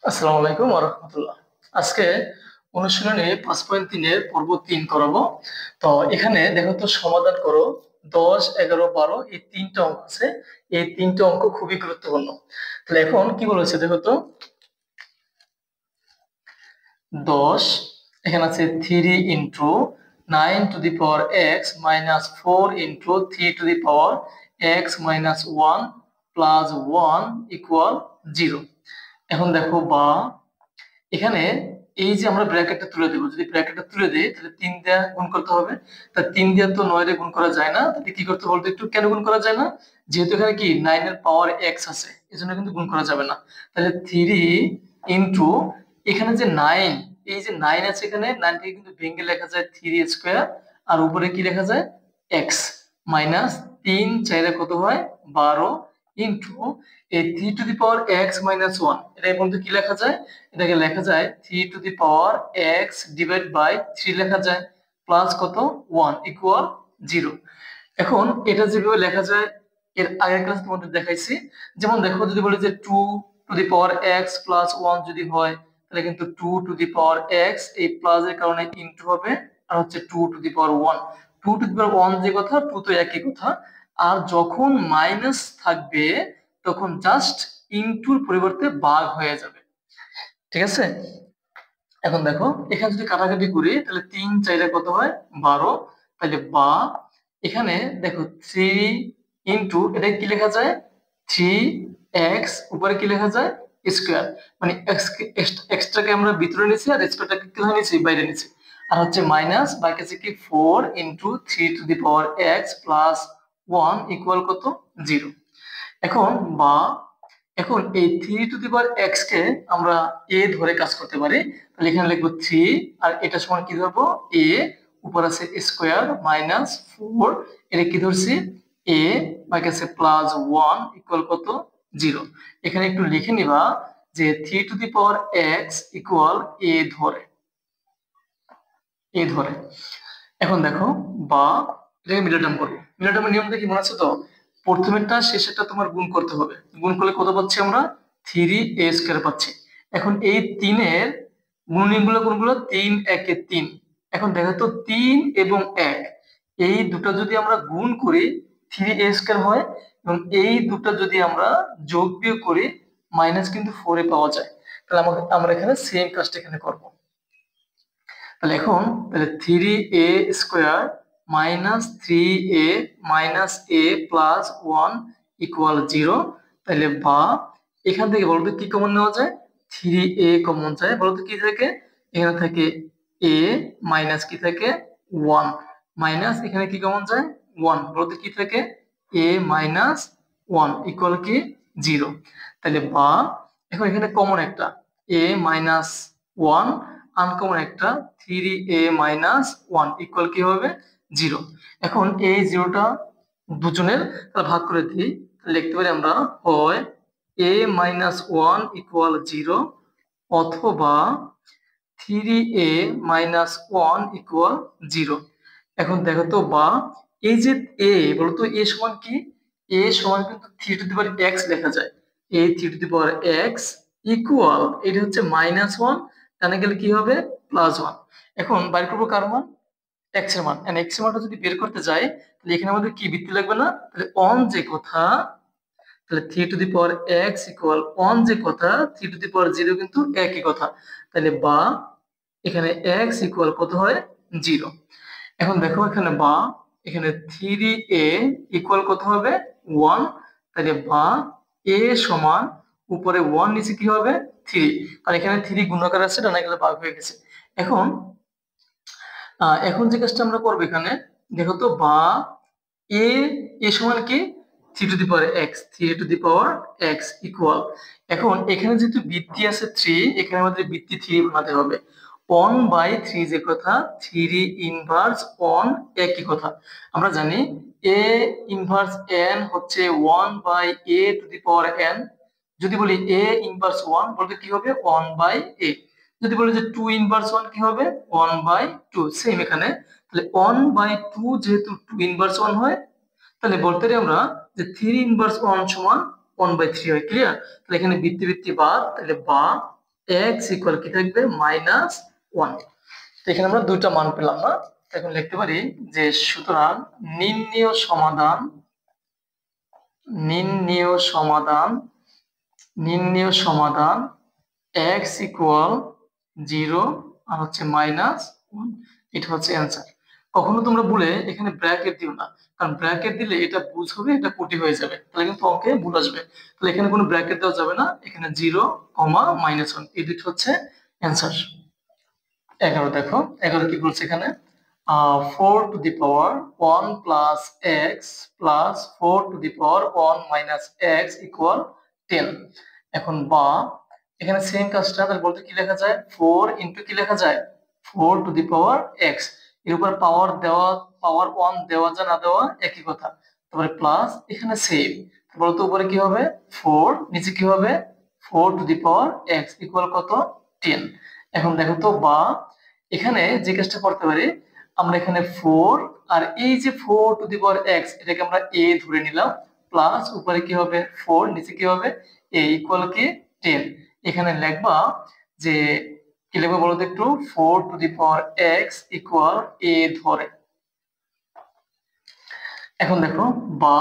আসসালামু আলাইকুম ওয়া রাহমাতুল্লাহ। আজকে অনুশীলনী 5.3 এর পর্ব 3 করাবো। তো এখানে দেখো তো সমাধান করো 10, 11, 12 এই তিনটা অঙ্ক আছে। এই তিনটা অঙ্ক খুবই গুরুত্বপূর্ণ। তাহলে এখন কি বলেছে দেখো তো 10 এখানে আছে 3 into 9 two the power x minus 4 into 3 to the power x minus 1 plus 1 equal 0। এখন দেখো বা এখানে এই যে আমরা ব্র্যাকেটটা তুলে দেবো, যদি ব্র্যাকেটটা তুলে দেই তাহলে 3 দিয়ে গুণ করতে হবে। তা 3 দিয়ে তো 9 দিয়ে গুণ করা যায় না, তাহলে কি করতে বলতো একটু, কেন গুণ করা যায় না? যেহেতু এখানে কি 9 এর পাওয়ার x আছে, এজন্য কিন্তু গুণ করা যাবে না। তাহলে 3 ইনটু এখানে যে 9, এই যে 9 আছে এখানে 9 থেকে কিন্তু ভেঙে লেখা যায় 3 স্কয়ার, আর উপরে কি লেখা যায় x মাইনাস 3 4 কত হয় 12 ইনটু এই 3 to the power x minus 1, এটা এই পর্যন্ত কি লেখা যায়? এটাকে লেখা যায় 3 to the power x divide by 3 লেখা যায়, প্লাস কত 1 ইকুয়াল 0। এখন এটা যেভাবে লেখা যায় এর আগের ক্লাস তোমাদের দেখাইছি। যেমন দেখো যদি বলি যে 2 two the power x plus 1 যদি হয়, তাহলে কিন্তু 2 টু দি পাওয়ার x এই প্লাস এর কারণে ইনটু হবে, আর হচ্ছে 2 two the power 1, 2 two the পাওয়ার 1 যে কথা 2 তো একই কথা। আর যখন মাইনাস থাকবে তখন জাস্ট ইনটুর পরিবর্তে ভাগ হয়ে যাবে, ঠিক আছে? এখন দেখো এখানে যদি কাটাকাটি করি তাহলে 3 4 কত হয় 12, তাহলে বা এখানে দেখো 3 ইনটু এটা কি লেখা যায় 3x উপরে কি লেখা যায় স্কয়ার, মানে এক্সট্রাকে আমরা ভিতরে নিছি আর স্কয়ারটাকে কি ধরে নিছি বাইরে নিছি, আর হচ্ছে মাইনাস বাকি আছে কি 4 into 3 to the power x plus 1 equal কত 0। এখন বা এখন এই 3 টু দি পাওয়ার x কে আমরা a ধরে কাজ করতে পারি। তাহলে এখানে লিখবো 3 আর এটা সমান কি ধরবো a, উপর আছে স্কয়ার মাইনাস 4, এটা কি ধরছি a, বাকি আছে প্লাস 1 ইকুয়াল কত 0। এখানে একটু লিখে নিবা যে 3 to the power x equal a ধরে, a ধরে। এখন দেখো বা এটাকে মিডল টার্ম করবো। মিডল টার্মের নিয়মটা কি মনে আছে তো? প্রথমেরটা শেষেরটা তোমার গুণ করতে হবে। গুণ করলে কত পাচ্ছি আমরা 3a স্কয়ার পাচ্ছি। এখন এই 3 এর গুণনীয়কগুলো কোনগুলো 3 1 এ 3। এখন দেখো তো 3 এবং 1 এই দুটো যদি আমরা গুণ করি 3a স্কয়ার হয়, এবং এই দুটো যদি আমরা যোগ বিয়োগ করি মাইনাস কিন্তু 4 এ পাওয়া যায়। তাহলে আমরা এখানে সেম কাজটা এখানে করব। তাহলে এখন তাহলে 3a square minus 3a minus a plus 1 equal 0। তাহলে বা এখান থেকে বলতো কি কমন নেওয়া যায় 3a কমন যায়, বলতো কি থাকে এখানে থাকে a মাইনাস কি থাকে 1 মাইনাস এখানে কি কমন যায় 1, বলতো কি থাকে a মাইনাস 1 ইকুয়াল কি 0। তাহলে বা এখন এখানে কমন একটা a মাইনাস 1, আনকমন একটা 3a মাইনাস 1 ইকুয়াল কি হবে 0। এখন এই জিরোটা দুজনের তাহলে ভাগ করে দিই, লিখতে পারি আমরা হয় a মাইনাস 1 ইকুয়াল 0 অথবা 3a মাইনাস 1 ইকুয়াল 0। এখন দেখো তো বা এই যে a বলতো a সমান কি, a সমান কিন্তু 3 টু দি পাওয়ার x লেখা যায়, a 3 to the power x equal এটা হচ্ছে মাইনাস 1, টানে গেলে কি হবে প্লাস 1। এখন বাইর করবো কার মান x এর মান, এন্ড x এর মানটা যদি বের করতে যাই তাহলে এখানে আমাদের কি বৃত্তি লাগবে না, তাহলে অন যে কথা, তাহলে 3 to the power x equal on যে কথা 3 টু দি পাওয়ার 0 কিন্তু একই কথা। তাহলে বা এখানে x ইকুয়াল কত হয় 0। এখন দেখো এখানে বা এখানে 3a ইকুয়াল কত হবে 1, তাহলে বা a সমান উপরে 1 নিচে কি হবে 3, কারণ এখানে 3 গুণাকার আছে ডানে গেলে ভাগ হয়ে গেছে। এখন এখন যে কাজটা আমরা করবো এখানে দেখো তো বা এ এ সমান কি 3 to the power x, 3 to the power x equal, এখন এখানে যেহেতু বৃত্তি আছে 3, এখানে আমাদের বৃত্তি 3 বানাতে হবে। 1 বাই 3 যে কথা 3 ইনভার্স 1 একই কথা। আমরা জানি a ইনভার্স n হচ্ছে 1 by a to the power n। যদি বলি a ইনভার্স 1 বলতে কি হবে 1 বাই a। যদি বলি যে 2 ইনভার্স 1 কি হবে 1 বাই 2, সেম এখানে। তাহলে 1 বাই 2 যেহেতু 2 ইনভার্স 1 হয়, তাহলে বলতে পারি আমরা যে 3 ইনভার্স 1 সমান 1 বাই 3 হয়। ক্লিয়ার? তাহলে এখানে বৃত্তি বৃত্তি বাদ, তাহলে বা x ইকুয়াল কি থাকবে -1। তো এখানে আমরা দুইটা মান পেলাম না, এখন লিখতে পারি যে সুতরাং নির্ণেয় সমাধান x ইকুয়াল 0 আর হচ্ছে -1, এটা হচ্ছে অ্যান্সার। কখনো তোমরা ভুলে এখানে ব্র্যাকেট দিও না, কারণ ব্র্যাকেট দিলে এটা ভুল হবে, এটা কোটি হয়ে যাবে, তাহলে কিন্তু অঙ্কে ভুল আসবে। তাহলে এখানে কোনো ব্র্যাকেট দেওয়া যাবে না, এখানে 0, -1 এই দুটো হচ্ছে অ্যান্সার। 11 দেখো, 11 কি বলছে এখানে 4 to the power 1 plus x plus 4 to the power 1 minus x equal 10। এখন বা এখানে সেম কাজটা তাহলে বলতে কি লেখা যায় 4 ইনটু কি লেখা যায় 4 to the power x, এর উপর পাওয়ার দেওয়া, পাওয়ার 1 দেওয়া যা না দেওয়া একই কথা, তারপরে প্লাস এখানে সেম, বলতো উপরে কি হবে 4, নিচে কি হবে 4 to the power x equal কত 10। এখন দেখো তো বা এখানে যে কাজটা করতে পারি আমরা, এখানে 4 আর এই যে 4 টু দি পাওয়ার x এটাকে আমরা a ধরে নিলাম, প্লাস উপরে কি হবে 4, নিচে কি হবে a ইকুয়াল কি 10। এখানে লিখবা যে কি লিখবো বলো তো একটু 4 to the power x equal a ধরে। এখন দেখো বা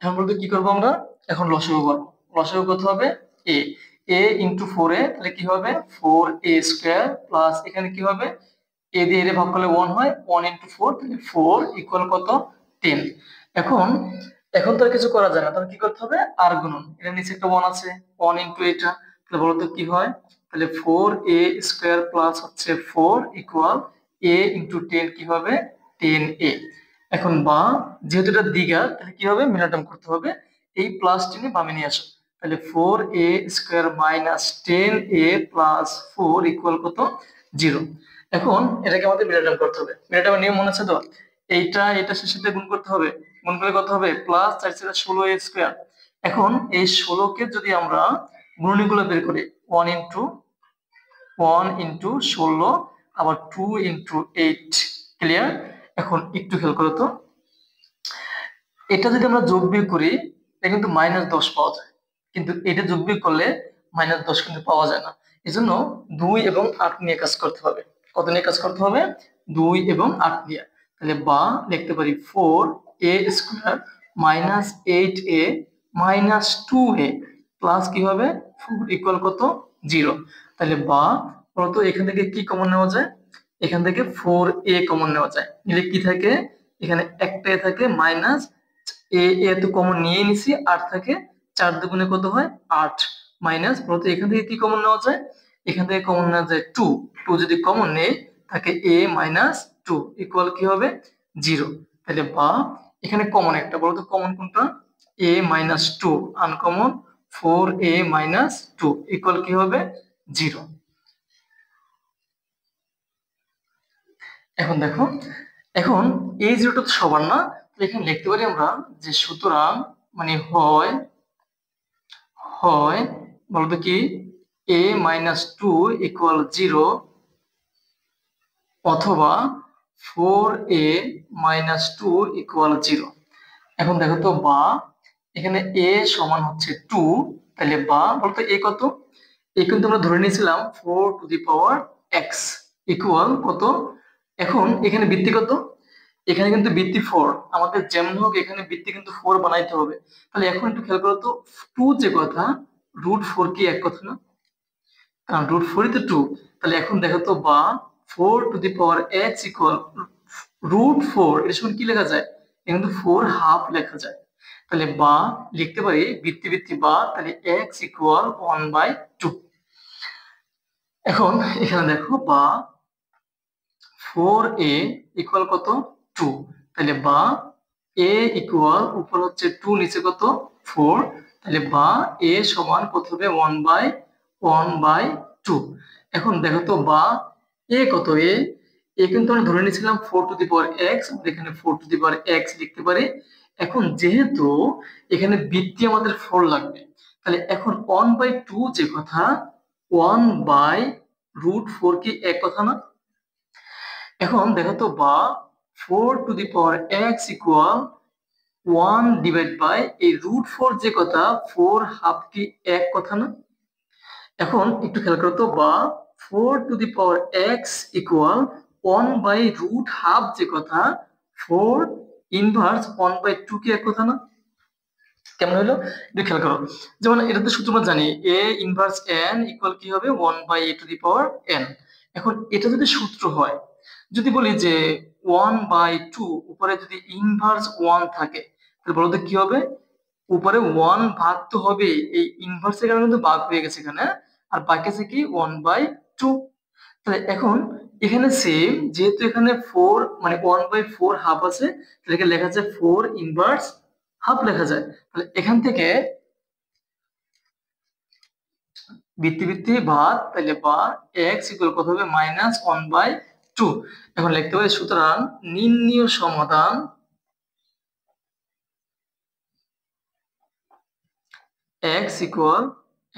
এখন বলতে কি করবো আমরা, এখন লসাগু করবো। লসাগু কত হবে a ইনটু 4a, তাহলে কি হবে 4a স্কয়ার প্লাস এখানে কি হবে a দিয়ে এর ভাগ করলে 1 হয়, 1 ইনটু 4 তাহলে 4 ইকুয়াল কত 10। এখন এখন তো আর কিছু করা যায় না, তাহলে কি করতে হবে আর গুণন, এর নিচে একটা 1 আছে, 1 ইনটু এটা, তাহলে বলো তো কি হয়, তাহলে 4a স্কয়ার প্লাস হচ্ছে 4 ইকুয়াল a ইনটু 10 কি হবে 10a। এখন বা যেহেতু এটা দ্বিঘাত তাহলে কি হবে মিলাটাম করতে হবে, এই প্লাস টেনে বামে নিয়ে আসো, তাহলে 4a square minus 10a plus 4 equal কত 0। এখন এটাকে আমাদের মিলাটাম করতে হবে, মিলাটামের নিয়ম মনে আছে তো, এইটা এটা শেষেতে গুণ করতে হবে, গুণ করলে কত হবে প্লাস 4 × 16a স্কয়ার। এখন এই 16 কে যদি আমরা গুণনীগুলো বের করি 1 ইনটু 16 আবার 2 ইনটু 8, ক্লিয়ার। এখন একটু খেয়াল করো তো, এটা যদি আমরা যোগ বিয়োগ করি এটা কিন্তু -10 পাওয়া যায়, কিন্তু এটা যোগ বিয়োগ করলে -10 কিন্তু পাওয়া যায় না, এজন্য 2 এবং 8 নিয়ে কাজ করতে হবে। কত নিয়ে কাজ করতে হবে 2 এবং 8 নিয়ে, তাহলে বা লিখতে পারি 4a square minus 8a minus 2a plus কি হবে 4 ইকুয়াল কত 0। তাহলে বা বলতো এখান থেকে কি কমন নেওয়া যায়, এখান থেকে 4a কমন নেওয়া যায়, নিলে কি থাকে এখানে একটা থাকে মাইনাস এ তো কমন নিয়ে নিছি, 8 থাকে, 4 দুগুণে কত হয় 8, মাইনাস বলতো এখান থেকে কি কমন নেওয়া যায়, এখান থেকে কমন নেওয়া যায় 2, 2 যদি কমন নেই থাকে a মাইনাস 2 ইকুয়াল কি হবে 0। তাহলে বা এখানে কমন একটা বলতো কমন কোনটা a minus 2, uncommon 4a minus 2 equal কি হবে 0। এখন দেখো, এখন এই জিরোটা তো সবার না, এখানে লিখতে পারি আমরা যে সুতরাং মানে হয় হয় বলতো কি a মাইনাস 2 ইকুয়াল 0 অথবা 4a মাইনাস 2 ইকুয়াল 0। এখন দেখো তো বা এখানে a সমান হচ্ছে 2, তাহলে বা বলতো a কত, a কিন্তু আমরা ধরে নিয়েছিলাম 4 to the power x equal কত। এখন এখানে ভিত্তি কত, এখানে কিন্তু ভিত্তি 4, আমাদের যেমন হোক এখানে ভিত্তি কিন্তু 4 বানাইতে হবে। তাহলে এখন একটু খেয়াল করো তো 2 যে কথা √4 কি এক কথা না, কারণ √4 ই তো 2, তাহলে এখন দেখো তো বা 4 to the power x equal √4, এর সমান কি লেখা যায় কিন্তু 4 হাফ লেখা যায়, তাহলে বা লিখতে পারি ভিত্তি ভিত্তি বা, তাহলে x ইকুয়াল 1/2। এখন এখানে দেখো বা 4a ইকুয়াল কত 2, তাহলে বা a ইকুয়াল উপর হচ্ছে 2 নিচে কত 4, তাহলে বা a সমান কত হবে 1/2। এখন দেখো তো বা a কত, a কিন্তু আমরা ধরে নিয়েছিলাম 4 টু দি পাওয়ার x, আমরা এখানে 4 টু দি পাওয়ার x লিখতে পারি। এখন যেহেতু এখানে ভিত্তি আমাদের 4 লাগবে, তাহলে এখন 1/2 যে কথা 1/√4 কি এক কথা না। এখন দেখো তো বা 4 to the power x equal 1 divide by এই √4 যে কথা 4 হাফ কি এক কথা না। এখন একটু খেয়াল করো তো, বা 4 to the power x equal 1/√12 যে কথা, 4 ইনভার্স 1/2 কি এক কথা না? কেমন হলো একটু খেয়াল করো। যেমন এটা তো সূত্র আমরা জানি, a ইনভার্স n ইকুয়াল কি হবে 1/a two the power n। এখন এটা যদি সূত্র হয়, যদি বলি যে 1/2 উপরে যদি ইনভার্স 1 থাকে, তাহলে বলো তো কি হবে? উপরে 1 ভাগ তো হবে, এই ইনভার্সের কারণে কিন্তু ভাগ হয়ে গেছে এখানে, আর বাকি আছে কি 1/2। তাহলে এখন এখানে সেম, যেহেতু এখানে 4 মানে 1/4 হাফ আছে, তাহলে এখানে লেখা আছে 4 ইনভার্স হাফ লেখা যায়। তাহলে এখান থেকে বৃত্তি বৃত্তি ভাগ, তাহলে বা x ইকুয়াল কত হবে -1/2। এখন লিখতে পারি সুতরাং নির্ণীয় সমাধান x ইকুয়াল,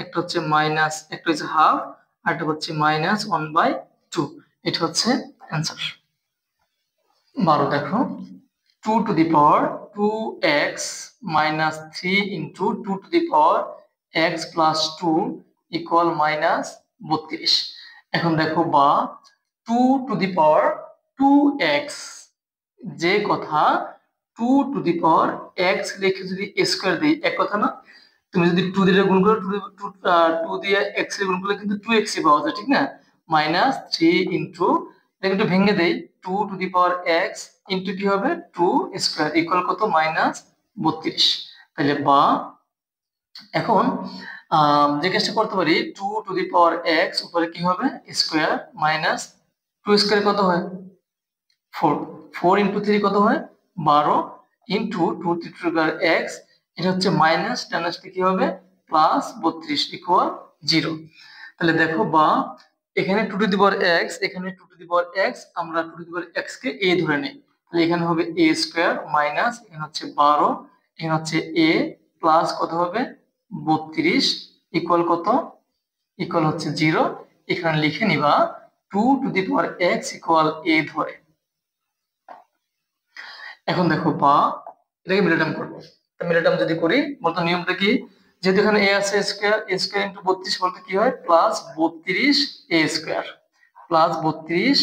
একটা হচ্ছে মাইনাস, একটা হচ্ছে হাফ, আর একটা হচ্ছে -1/2। এটা হচ্ছে অ্যান্সার। 12 দেখো, 2 two the power 2x minus 3 into 2 to the power x plus 2 equal -32। এখন দেখো, বা 2 to the power 2x যে কথা, 2 to the power x লিখে যদি স্কয়ার দিই এক কথা না? তুমি যদি 2 দিয়ে গুণ করো, 2 দিয়ে x এর গুণ করলে কিন্তু 2x ই পাওয়া যায়, ঠিক না? -3 ইনটু, এটা একটু ভেঙে দেই, 2 two the power x into কি হবে 2 স্কয়ার ইকুয়াল কত -32। তাহলে বা এখন যে কাজটা করতে পারি, 2 টু দি পাওয়ার x উপরে কি হবে স্কয়ার, মাইনাস 2 স্কয়ার কত হয় 4, 4 ইনটু 3 কত হয় 12 into 2 two the power x, এটা হচ্ছে মাইনাস, ডান আসতে কি হবে প্লাস 32 ইকুয়াল 0। তাহলে দেখো, বা এখানে 2 টু দি পাওয়ার x, এখানে 2 টু দি পাওয়ার x, আমরা 2 two the power x K a ধরে নেই, তাহলে এখানে হবে a স্কয়ার মাইনাস, এখানে হচ্ছে 12, এখানে হচ্ছে a প্লাস কত হবে 32 ইকুয়াল কত, ইকুয়াল হচ্ছে 0। এখানে লিখে নিবা 2 two the power x equal a ধরে। এখন দেখো, বা এটাকে মিলে টার্ম করবো, তো মিলে টার্ম যদি করি, বলতো নিয়মটা কি, যেহেতু এখানে a আছে স্কয়ার, a স্কয়ার ইনটু 32 বলতে কি হয় plus 32 a square, plus 32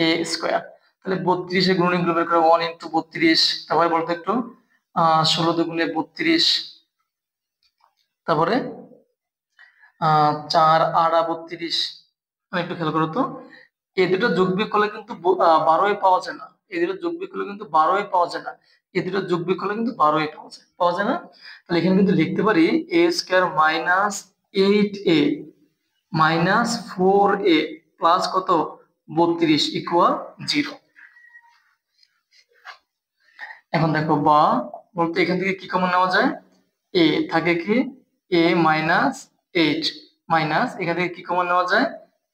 a square. তাহলে 32 এর গুণনীয়কগুলো বের করে 1 ইনটু 32, তারপরে বলতো একটু 16 দুগুণে 32, তারপরে 4 8 32। একটু খেয়াল করো তো, এই দুটো যোগ বিয়োগ করলে কিন্তু 12 পাওয়া যায় না, এই দুটো যোগ বিয়োগ করলে কিন্তু 12 পাওয়া যায় না, এই দুটো যোগ বিয়োগ করলে কিন্তু 12 পাওয়া যায় না। তাহলে এখানে কিন্তু লিখতে পারি a square minus 8a minus 4a plus কত 32 ইকুয়াল 0। এখন দেখো, বা বলতে এখান থেকে কি কমন নেওয়া যায়, a থাকে কি a মাইনাস 8 মাইনাস, এখান থেকে কি কমন নেওয়া যায়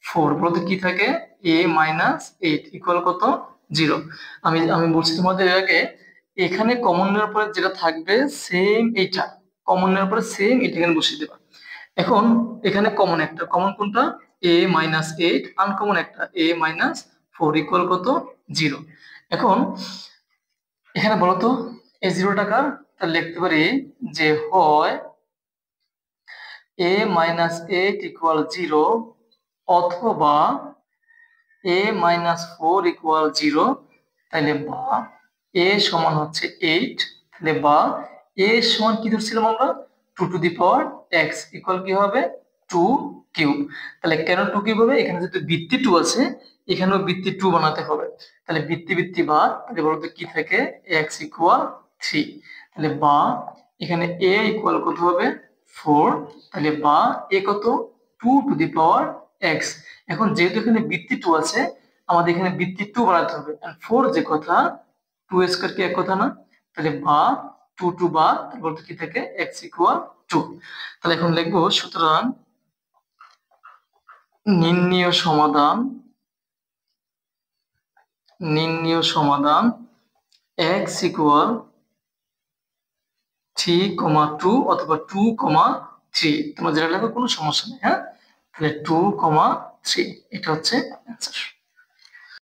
4, বলতে কি থাকে a মাইনাস 8 ইকুয়াল কত 0। আমি আমি বলছি তোমাদের আগে, এখানে কমন নেওয়ার পরে যেটা থাকবে সেম এইটা, কমন নেওয়ার পরে সেম এটা এখানে বসিয়ে দেবা। এখন এখানে কমন একটা, কমন কোনটা a মাইনাস 8, আনকমন একটা a মাইনাস 4 ইকুয়াল কত 0। এখন এখানে বলতো এই 0 টাকা, তাহলে লিখতে পারি যে হয় a মাইনাস 8 ইকুয়াল 0 অথবা a মাইনাস 4 ইকুয়াল 0। তাহলে বা a সমান হচ্ছে 8, তাহলে বা a সমান কি ধরছিলাম আমরা 2 two the power x equal কি হবে 2 কিউব। তাহলে কেন 2 কিউব হবে, এখানে যেহেতু বৃত্তি 2 আছে, এখানেও বৃত্তি 2 বানাতে হবে, তাহলে বৃত্তি বৃত্তি ভাগ, তাহলে বলতে কি থাকে x ইকুয়াল 3। তাহলে বা এখানে a ইকুয়াল কত হবে 4, তাহলে বা a কত 2 টু দি পাওয়ার x। এখন যেহেতু এখানে বৃত্তি 2 আছে, আমাদের এখানে বৃত্তি 2 বানাতে হবে, আর 4 যে কথা 2 স্কয়ার কি এক কথা না? তাহলে বা 2 2 বা বলতে কি থাকে x ইকুয়াল 2। তাহলে এখন লিখবো সুতরাং নির্ণীয় সমাধান x ইকুয়াল 3, 2 অথবা 2, 3, তোমরা যেটা লেখো কোনো সমস্যা নেই। হ্যাঁ, তাহলে 2, 3 এটা হচ্ছে অ্যান্সার।